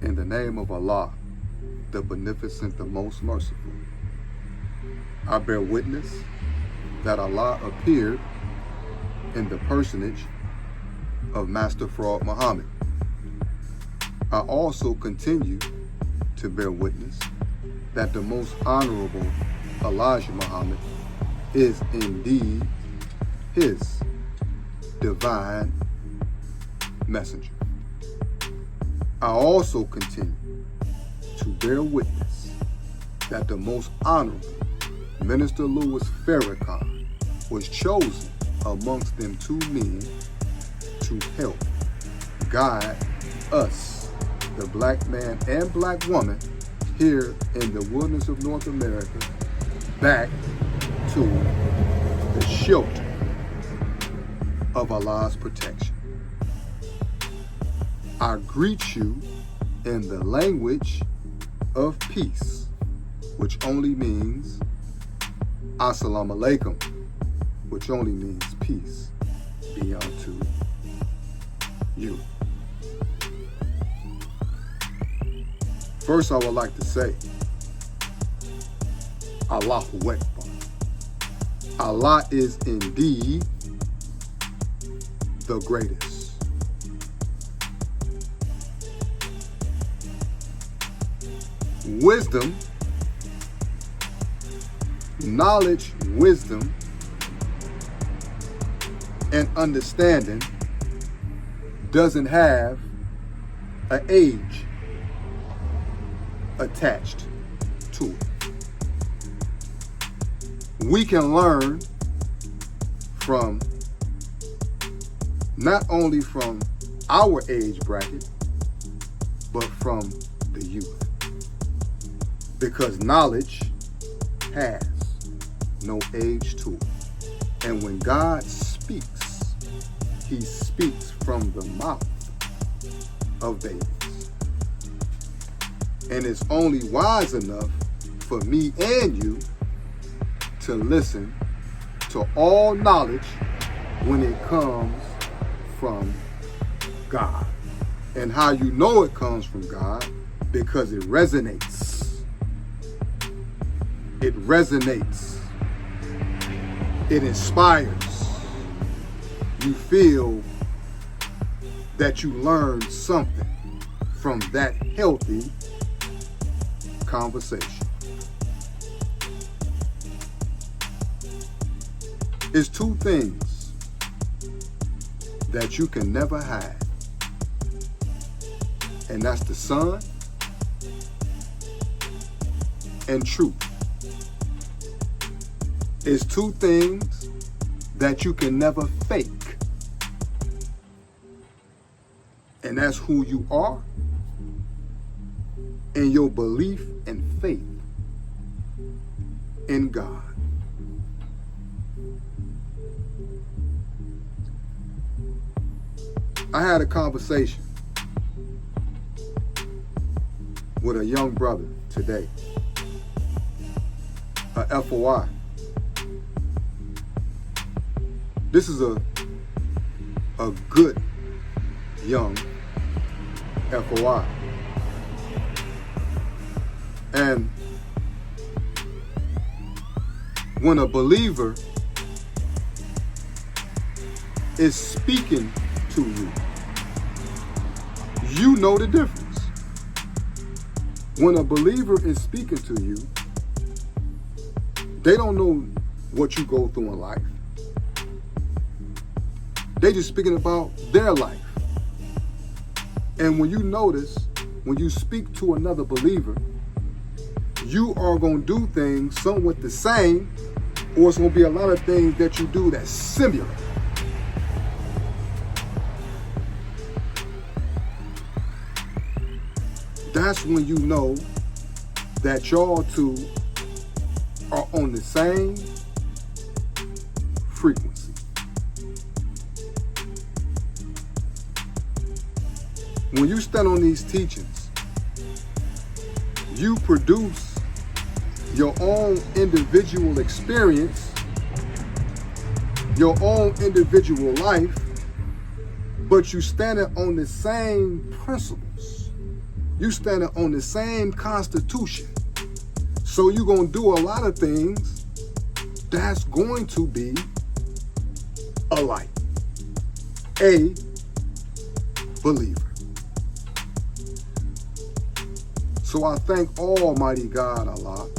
In the name of Allah, the Beneficent, the Most Merciful, I bear witness that Allah appeared in the personage of Master Fraud Muhammad. I also continue to bear witness that the Most Honorable Elijah Muhammad is indeed his divine messenger. I also continue to bear witness that the Most Honorable Minister Louis Farrakhan was chosen amongst them two men to help guide us, the black man and black woman here in the wilderness of North America, back to the shelter of Allah's protection. I greet you in the language of peace, which only means Assalamu alaikum, which only means peace be unto you. First, I would like to say, Allahu Akbar. Allah is indeed the greatest. Wisdom, knowledge, wisdom, and understanding doesn't have an age attached to it. We can learn from not only from our age bracket, but from the youth. Because knowledge has no age to it. And when God speaks, he speaks from the mouth of babies. And it's only wise enough for me and you to listen to all knowledge when it comes from God. And how you know it comes from God? Because it resonates. It resonates. It inspires. You feel that you learned something from that healthy conversation. It's two things that you can never hide, and that's the sun and truth. It's two things that you can never fake, and that's who you are and your belief and faith in God. I had a conversation with a young brother today, a FOI. This is a good young FOI. And when a believer is speaking to you, you know the difference. When a believer is speaking to you, they don't know what you go through in life. They just speaking about their life. And when you notice, when you speak to another believer, you are going to do things somewhat the same, or it's going to be a lot of things that you do that's similar. That's when you know that y'all two are on the same frequency. When you stand on these teachings, you produce your own individual experience, your own individual life, but you stand on the same principles You standing on the same constitution. So you're going to do a lot of things that's going to be alike. A believer. So I thank Almighty God, Allah,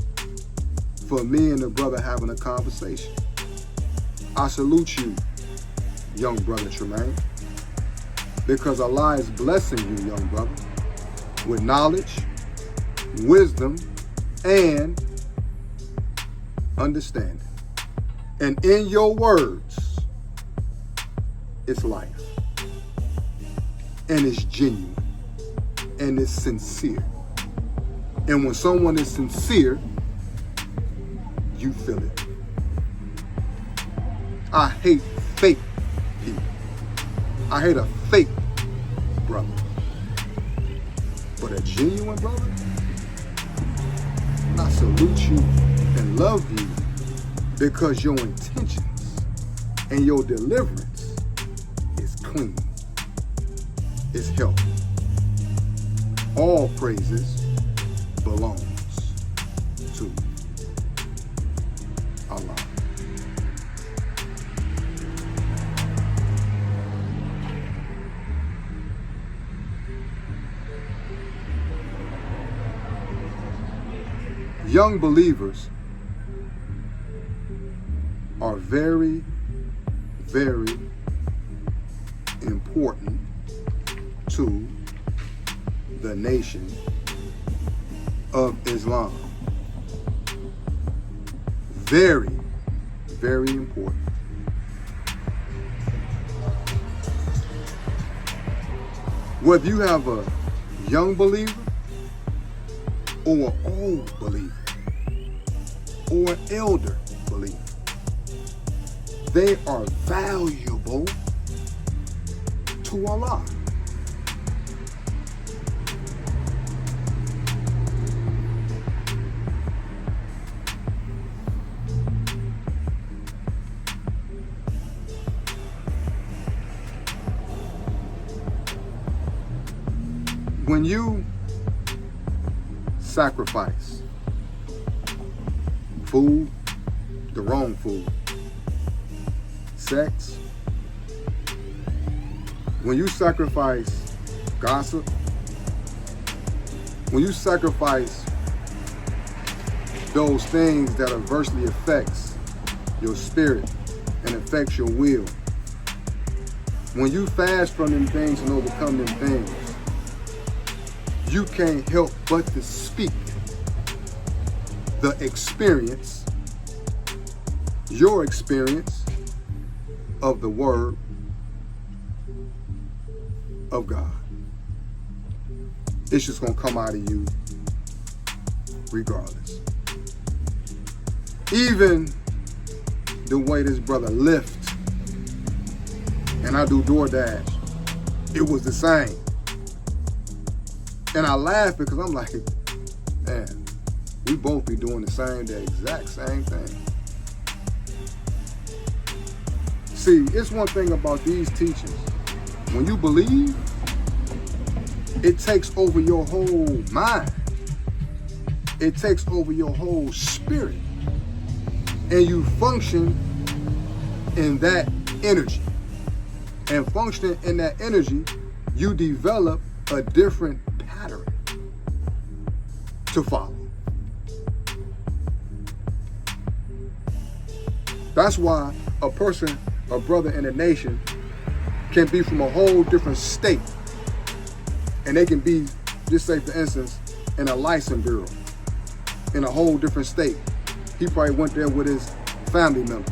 for me and the brother having a conversation. I salute you, young brother Tremaine, because Allah is blessing you, young brother, with knowledge, wisdom, and understanding. And in your words, it's life. And it's genuine. And it's sincere. And when someone is sincere, you feel it. I hate fake people. I hate a fake brother. But a genuine brother, I salute you and love you because your intentions and your deliverance is clean. It's healthy. All praises belongs to Allah. Young believers are very, very important to the nation of Islam. Very, very important. Whether you have a young believer or an old believer or an elder believer, they are valuable to Allah. When you sacrifice food, the wrong food, sex, when you sacrifice gossip, when you sacrifice those things that adversely affects your spirit and affects your will, when you fast from them things and overcome them things, you can't help but to speak the experience, your experience of the Word of God. It's just going to come out of you regardless. Even the way this brother lift, and I do DoorDash, it was the same. And I laugh because I'm like, man, we both be doing the exact same thing. See, it's one thing about these teachings. When you believe, it takes over your whole mind. It takes over your whole spirit. And you function in that energy. And functioning in that energy, you develop a different pattern to follow. That's why a person, a brother in a nation, can be from a whole different state. And they can be, just say for instance, in a license bureau, in a whole different state. He probably went there with his family member.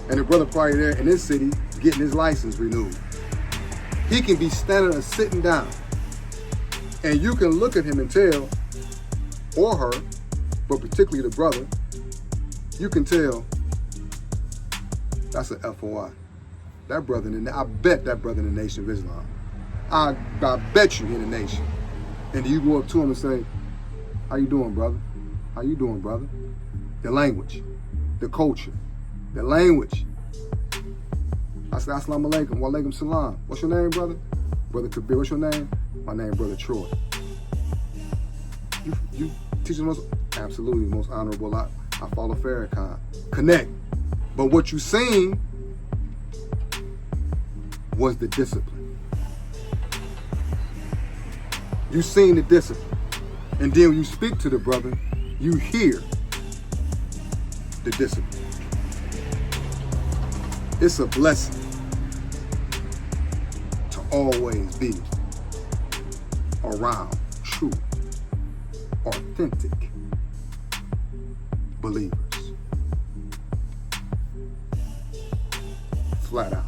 And the brother probably there in his city getting his license renewed. He can be standing or sitting down. And you can look at him and tell, or her, but particularly the brother, you can tell that's an FOI. That brother I bet that brother in the Nation of Islam. I bet you in the nation. And you go up to him and say, how you doing, brother? How you doing, brother? The language, the culture, the language. I say, Assalamu alaikum, wa alaikum salam. What's your name, brother? Brother Kabir, what's your name? My name, Brother Troy. You teach the most, absolutely, most honorable. I follow Farrakhan. Connect. But what you seen was the discipline. You seen the discipline. And then when you speak to the brother, you hear the discipline. It's a blessing to always be around true, authentic believers. Flat out.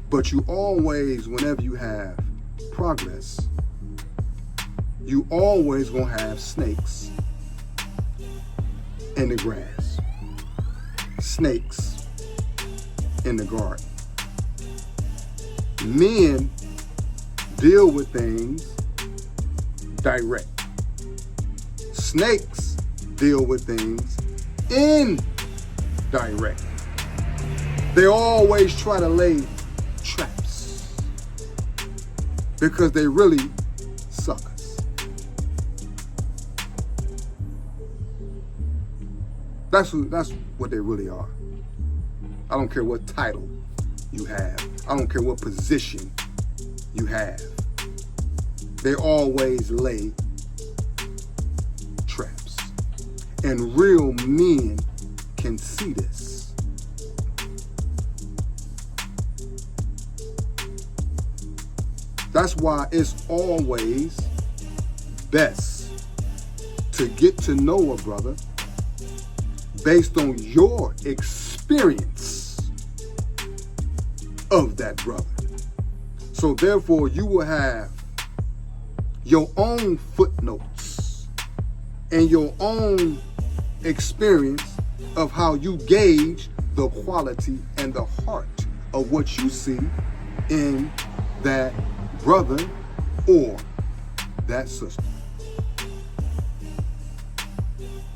But you always, whenever you have progress, you always gonna have snakes in the grass, snakes in the garden. Men deal with things direct. Snakes deal with things indirect. They always try to lay traps because they really suckers. That's what they really are. I don't care what title you have. I don't care what position you have. They always lay traps. And real men can see this. That's why it's always best to get to know a brother based on your experience of that brother. So therefore, you will have your own footnotes and your own experience of how you gauge the quality and the heart of what you see in that brother or that sister.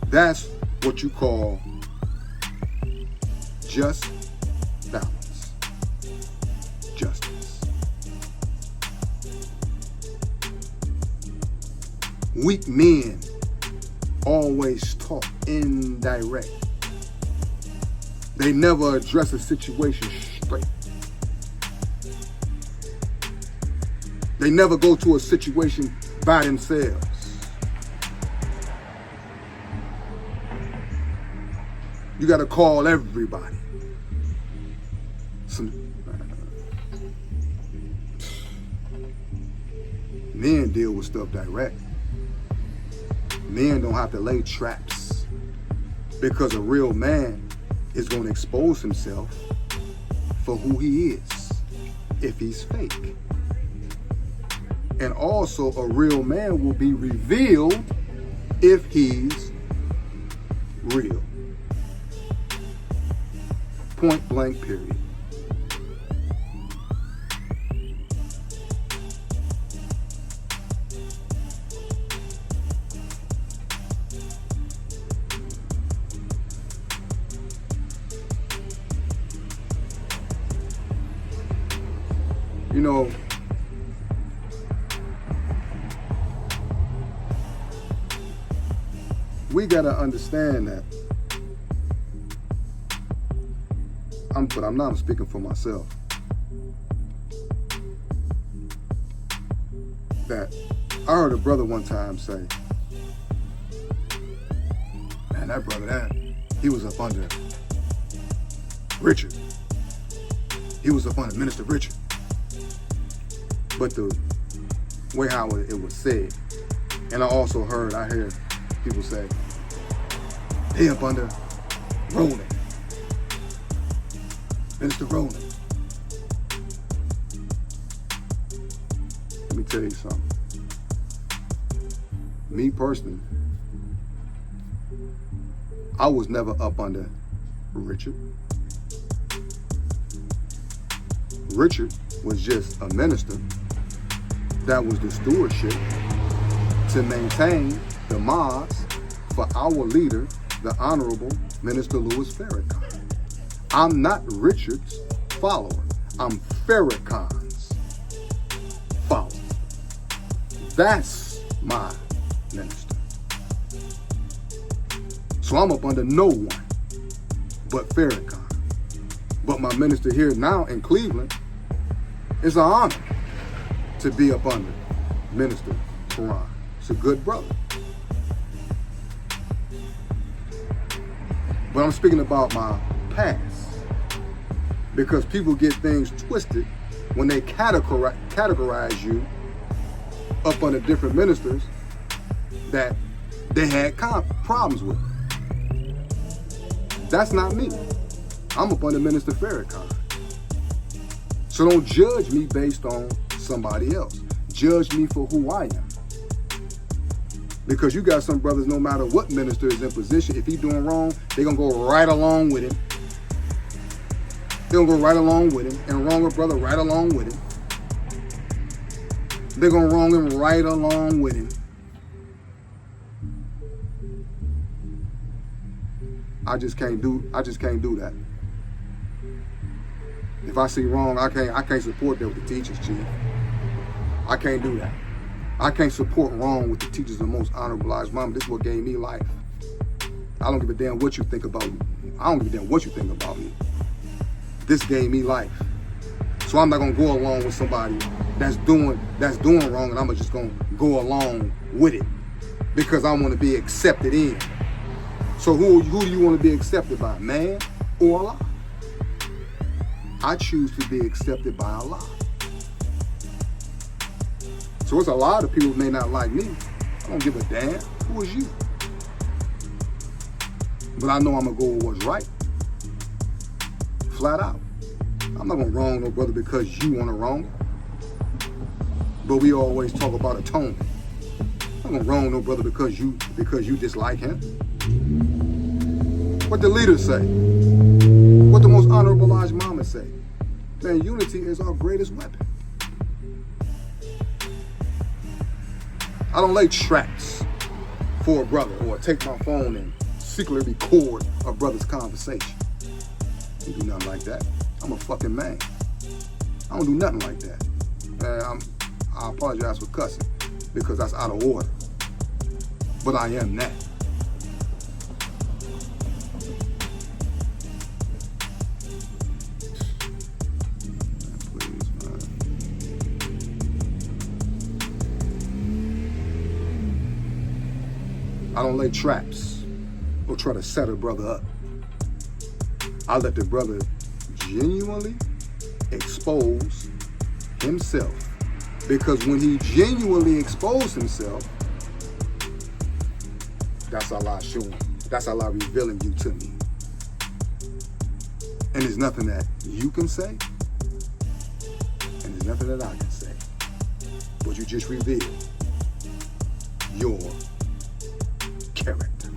That's what you call just balance, justice. Weak men always talk indirect. They never address a situation straight. They never go to a situation by themselves. You got to call everybody. Men deal with stuff direct. Men don't have to lay traps because a real man is going to expose himself for who he is if he's fake. And also a real man will be revealed if he's real. Point blank, period. You know, we gotta understand that. I'm speaking for myself. That I heard a brother one time say, man, that brother, he was up under Richard. He was up under Minister Richard. But the way how it was said, and I heard people say, he up under Roland. Minister Roland. Let me tell you something. Me personally, I was never up under Richard. Richard was just a minister that was the stewardship to maintain the mosque for our leader, the Honorable Minister Louis Farrakhan. I'm not Richard's follower. I'm Farrakhan's That's my minister. So I'm up under no one but Farrakhan. But my minister here now in Cleveland, it's an honor to be up under Minister Quran. He's a good brother. But I'm speaking about my past, because people get things twisted when they categorize you up under different ministers that they had problems with. That's not me. I'm up under Minister Farrakhan. So don't judge me based on somebody else. Judge me for who I am. Because you got some brothers, no matter what minister is in position, if he's doing wrong, they're going to go right along with him. They're going to go right along with him. And wrong a brother right along with him. They're going to wrong him right along with him. I just can't do that. If I see wrong, I can't support that with the teachers, Chief. I can't do that. I can't support wrong with the teachers of the Most Honorable Elijah Muhammad. This is what gave me life. I don't give a damn what you think about me. I don't give a damn what you think about me. This gave me life. So I'm not gonna go along with somebody that's doing wrong, and I'm just gonna go along with it because I want to be accepted in. So who do you want to be accepted by, man or Allah? I choose to be accepted by Allah. So it's a lot of people who may not like me. I don't give a damn. Who is you? But I know I'm going to go with what's right. Flat out. I'm not going to wrong no brother because you want to wrong him. But we always talk about atonement. I'm not going to wrong no brother because you dislike him. What the leaders say. What the Most Honorable Elijah Muhammad say. Man, unity is our greatest weapon. I don't lay traps for a brother or take my phone and secretly record a brother's conversation. I don't do nothing like that. I'm a fucking man. I don't do nothing like that. I apologize for cussing because that's out of order. But I am that. I don't lay traps or try to set a brother up. I let the brother genuinely expose himself. Because when he genuinely exposed himself, that's Allah showing. That's Allah revealing you to me. And there's nothing that you can say, and there's nothing that I can say. But you just reveal your character.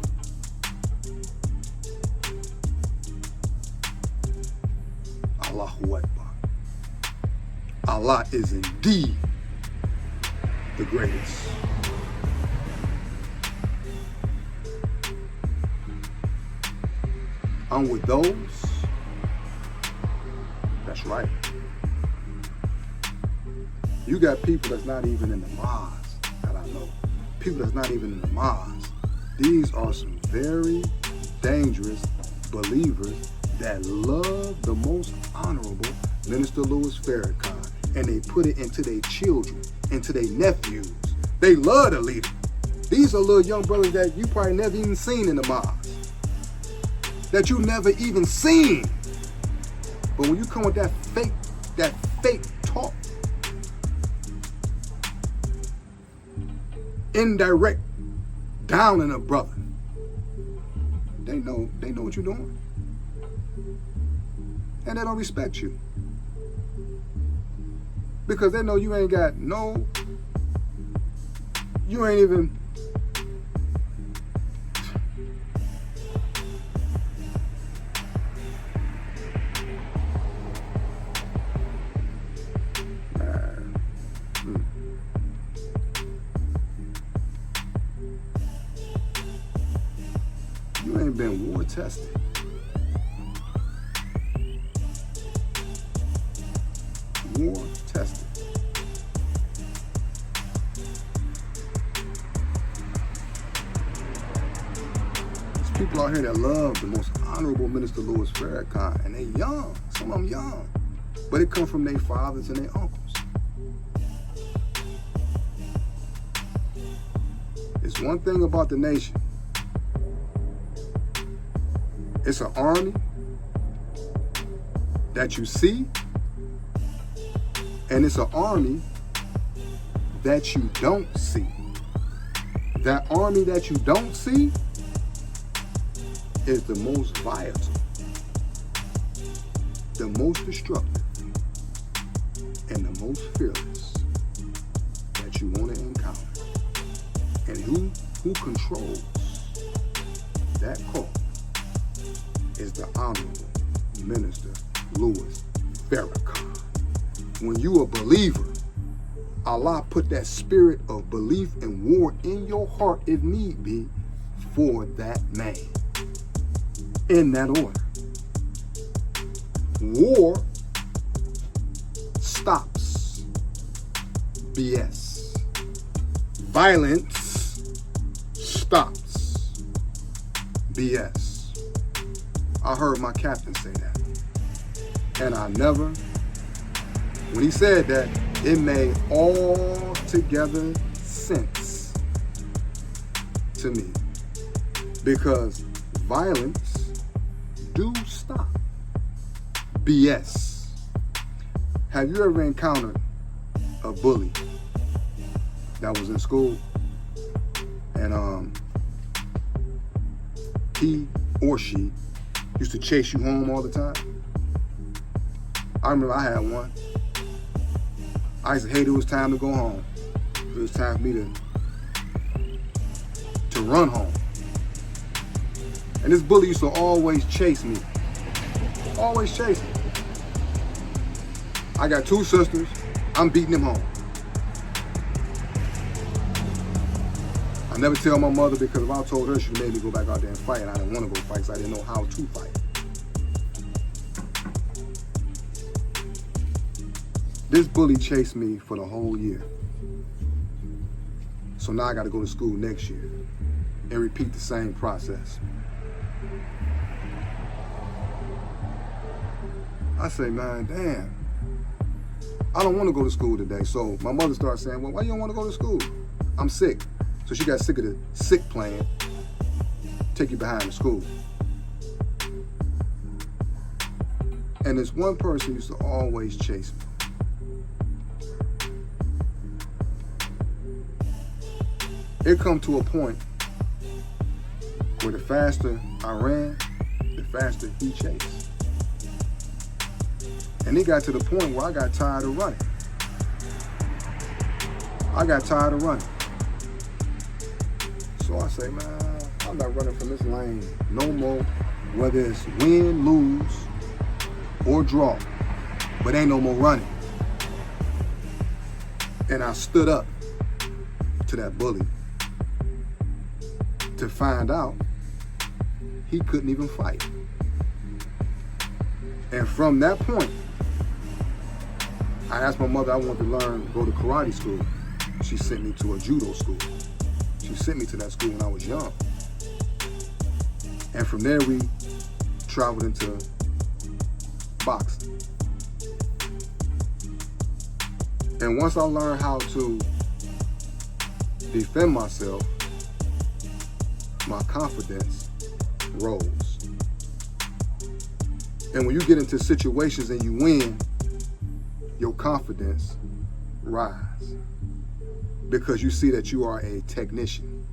Allahu Akbar. Allah is indeed the greatest. I'm with those. That's right. You got people that's not even in the mosque that I know. People that's not even in the mosque. These are some very dangerous believers that love the Most Honorable Minister Louis Farrakhan, and they put it into their children, into their nephews. They love the leader. These are little young brothers that you probably never even seen in the mosque, that you never even seen. But when you come with that fake talk, indirect down in a brother, they know what you're doing, and they don't respect you because they know you ain't even. You ain't been war tested. War tested. people out here that love the most honorable Minister Louis Farrakhan, and they young, some of them young, but it comes from their fathers and their uncles. It's one thing about the nation. It's an army that you see, and it's an army that you don't see. That army that you don't see is the most vital, the most destructive, and the most fearless that you want to encounter. And who controls that call is the Honorable Minister Louis Farrakhan. When you a believer, Allah put that spirit of belief and war in your heart if need be for that man. In that order. War stops BS. Violence stops BS. I heard my captain say that. And I never, when he said that, it made all together sense to me. Because violence do stop BS. Have you ever encountered a bully that was in school and he or she used to chase you home all the time? I remember I had one. I used to hate it was time to go home. It was time for me to run home. And this bully used to always chase me. Always chase me. I got 2 sisters. I'm beating him home. I never tell my mother because if I told her, she made me go back out there and fight, and I didn't want to go fight because I didn't know how to fight. This bully chased me for the whole year. So now I got to go to school next year and repeat the same process. I say, man, damn, I don't want to go to school today. So my mother started saying, well, why you don't want to go to school? I'm sick. So she got sick of the sick plan, take you behind the school. And this one person used to always chase me. It come to a point where the faster I ran, the faster he chased. And it got to the point where I got tired of running. So I say, man, I'm not running from this lane no more, whether it's win, lose, or draw. But ain't no more running. And I stood up to that bully to find out he couldn't even fight. And from that point, I asked my mother I wanted to go to karate school. She sent me to a judo school. She sent me to that school when I was young. And from there we traveled into boxing. And once I learned how to defend myself, my confidence rose. And when you get into situations and you win, your confidence rise. Because you see that you are a technician.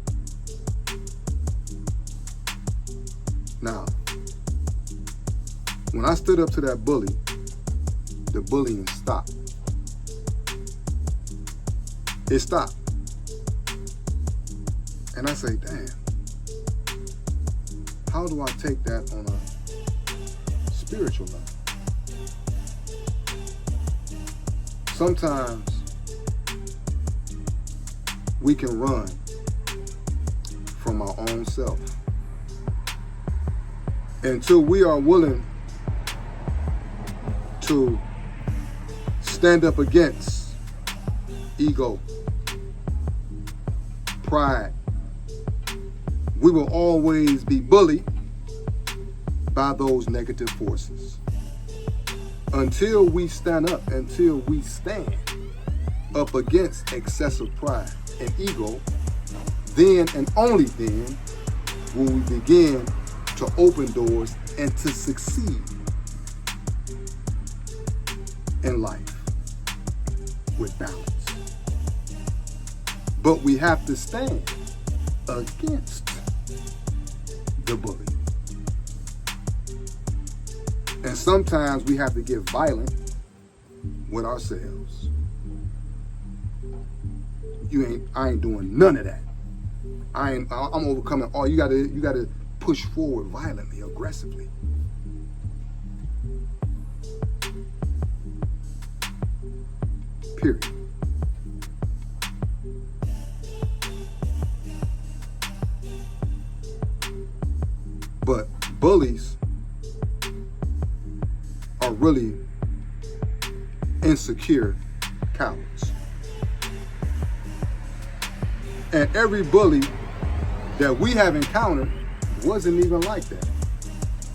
Now, when I stood up to that bully, the bullying stopped. It stopped. And I say, damn, how do I take that on a spiritual level? Sometimes we can run from our own self. Until we are willing to stand up against ego, pride, we will always be bullied by those negative forces. Until we stand up against excessive pride and ego, then and only then will we begin to open doors and to succeed in life with balance. But we have to stand against the bully. And sometimes we have to get violent with ourselves. I ain't doing none of that. I'm overcoming all. You gotta push forward violently, aggressively. Period. But bullies are really insecure cowards. And every bully that we have encountered wasn't even like that.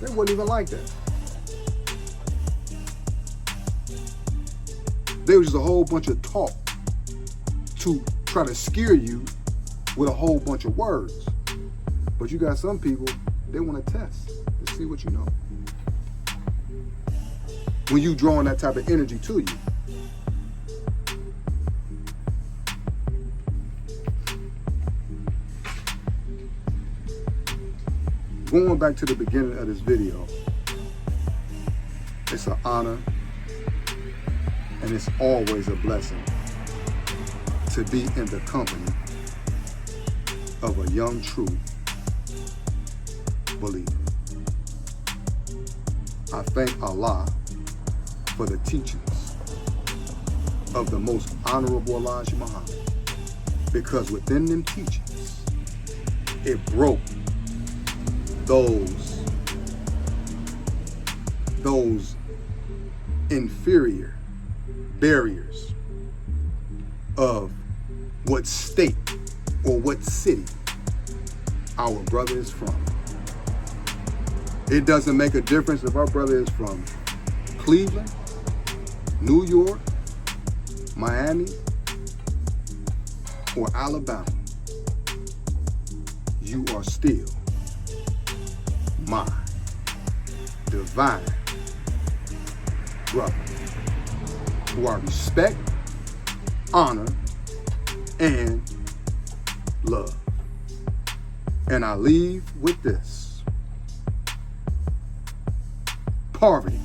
They weren't even like that. They were just a whole bunch of talk to try to scare you with a whole bunch of words. But you got some people, they want to test to see what you know. When you drawing that type of energy to you. Going back to the beginning of this video, it's an honor and it's always a blessing to be in the company of a young, true believer. I thank Allah for the teachings of the most honorable Elijah Muhammad, because within them teachings, it broke those inferior barriers of what state or what city our brother is from. It doesn't make a difference if our brother is from Cleveland, New York, Miami, or Alabama. You are still my divine brother, who I respect, honor, and love. And I leave with this. Poverty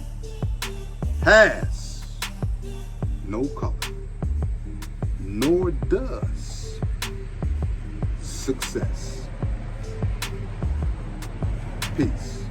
has no color, nor does success. Peace.